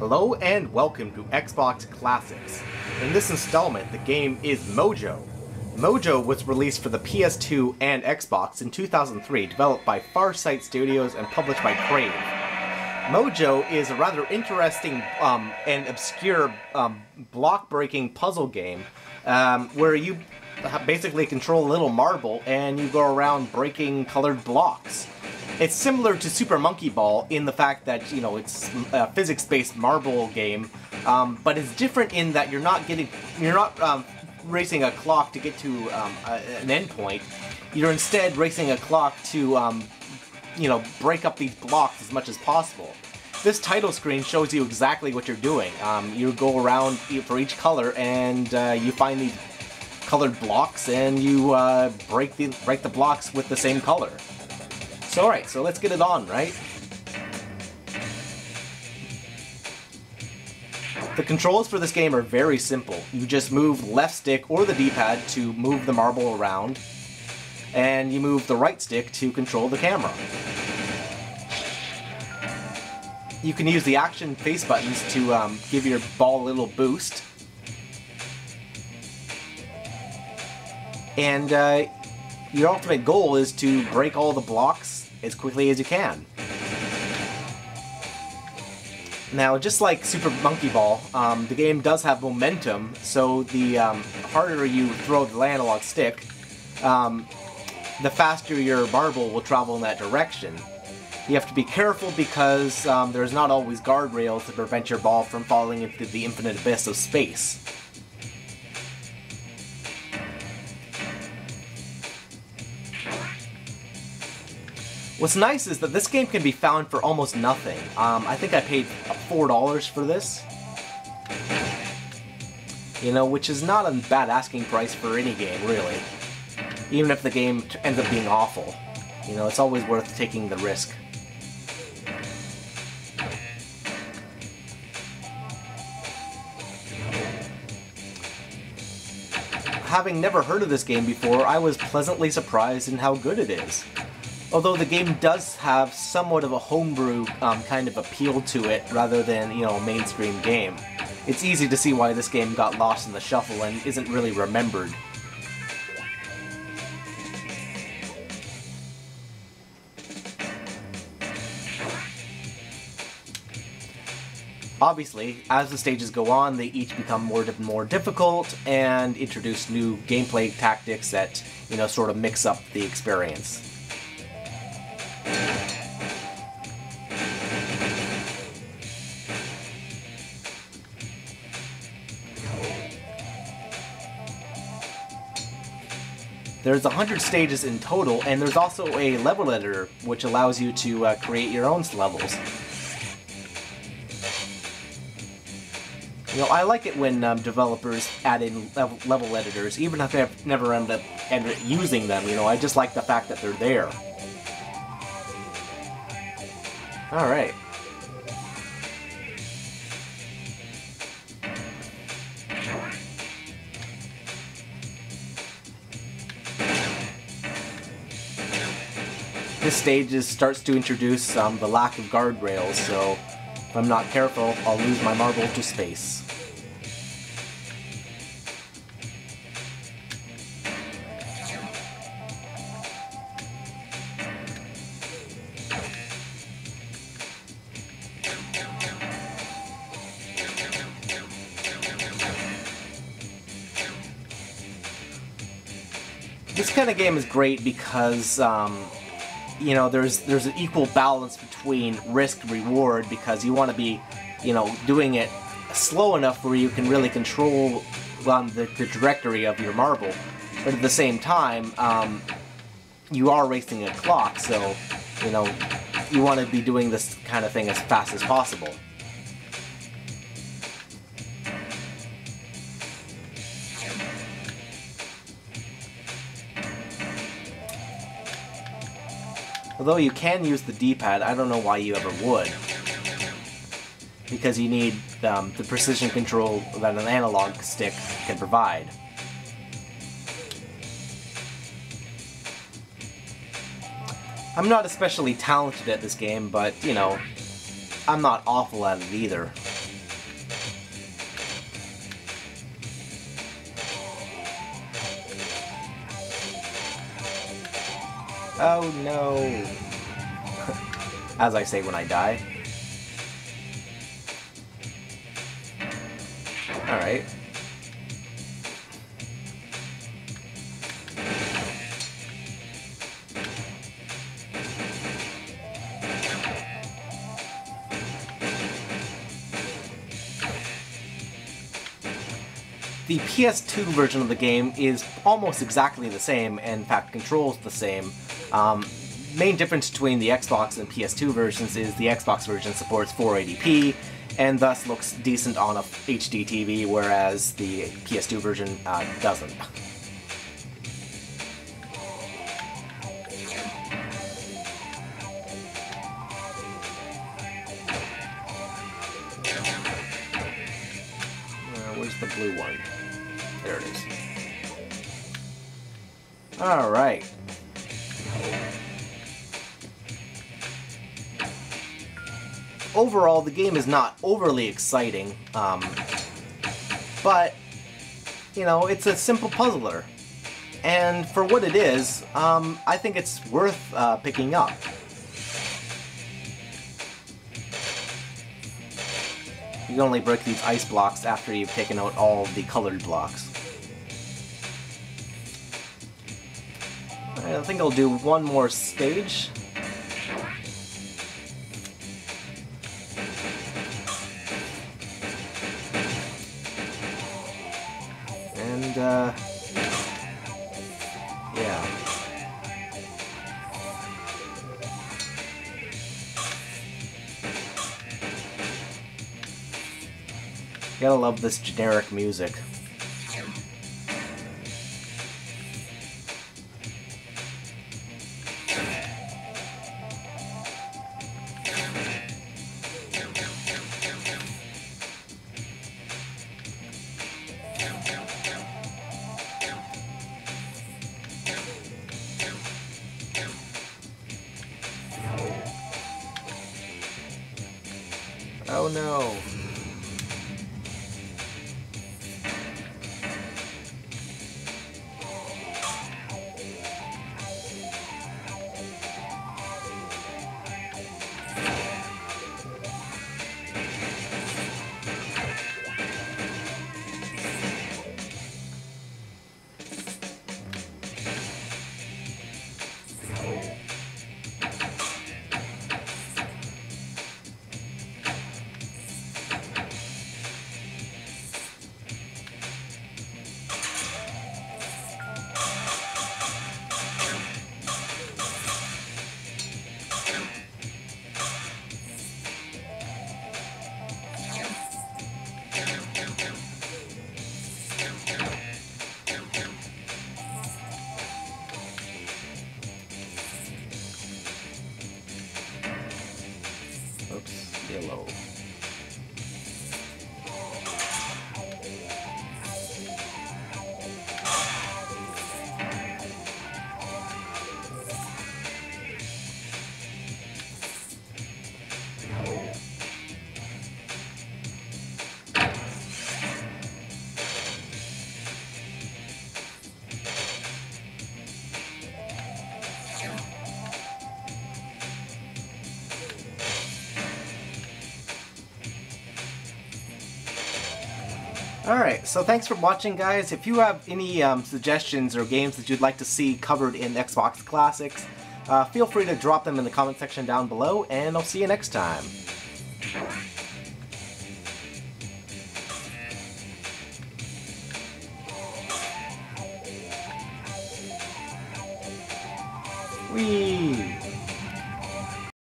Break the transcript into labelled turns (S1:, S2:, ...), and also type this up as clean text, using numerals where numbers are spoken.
S1: Hello and welcome to Xbox Classics. In this installment, the game is Mojo. Mojo was released for the PS2 and Xbox in 2003, developed by Farsight Studios and published by Crave. Mojo is a rather interesting and obscure block-breaking puzzle game where you basically control a little marble and you go around breaking colored blocks. It's similar to Super Monkey Ball in the fact that, you know, it's a physics-based marble game, but it's different in that you're not racing a clock to get to an endpoint. You're instead racing a clock to, you know, break up these blocks as much as possible. This title screen shows you exactly what you're doing. You go around for each color and you find these colored blocks and you break the blocks with the same color. So alright, so let's get it on, right? The controls for this game are very simple. You just move left stick or the D-pad to move the marble around, and you move the right stick to control the camera. You can use the action face buttons to give your ball a little boost. And your ultimate goal is to break all the blocks as quickly as you can. Now, just like Super Monkey Ball, the game does have momentum, so the harder you throw the analog stick, the faster your marble will travel in that direction. You have to be careful because there's not always guardrails to prevent your ball from falling into the infinite abyss of space. What's nice is that this game can be found for almost nothing. I think I paid $4 for this. You know, which is not a bad asking price for any game, really. Even if the game ends up being awful. You know, it's always worth taking the risk. Having never heard of this game before, I was pleasantly surprised in how good it is. Although the game does have somewhat of a homebrew kind of appeal to it, rather than, you know, a mainstream game. It's easy to see why this game got lost in the shuffle and isn't really remembered. Obviously, as the stages go on, they each become more difficult and introduce new gameplay tactics that, you know, sort of mix up the experience. There's 100 stages in total, and there's also a level editor, which allows you to create your own levels. You know, I like it when developers add in level editors, even if I've never ended up using them. You know, I just like the fact that they're there. Alright. This stage starts to introduce the lack of guardrails, so if I'm not careful, I'll lose my marble to space. This kind of game is great because you know, there's an equal balance between risk and reward, because you want to be, you know, doing it slow enough where you can really control the trajectory of your marble, but at the same time, you are racing a clock, so, you know, you want to be doing this kind of thing as fast as possible. Although you can use the D-pad, I don't know why you ever would. Because you need the precision control that an analog stick can provide. I'm not especially talented at this game, but, you know, I'm not awful at it either. Oh no! As I say when I die. Alright. The PS2 version of the game is almost exactly the same, and in fact controls the same. Main difference between the Xbox and PS2 versions is the Xbox version supports 480p, and thus looks decent on a HD TV, whereas the PS2 version doesn't. Where's the blue one? There it is. Alright. Overall, the game is not overly exciting, but, you know, it's a simple puzzler. And for what it is, I think it's worth picking up. You can only break these ice blocks after you've taken out all the colored blocks. I think I'll do one more stage. And, yeah. Gotta love this generic music. Oh no. Oops, yellow. Alright, so thanks for watching, guys. If you have any suggestions or games that you'd like to see covered in Xbox Classics, feel free to drop them in the comment section down below, and I'll see you next time. Whee!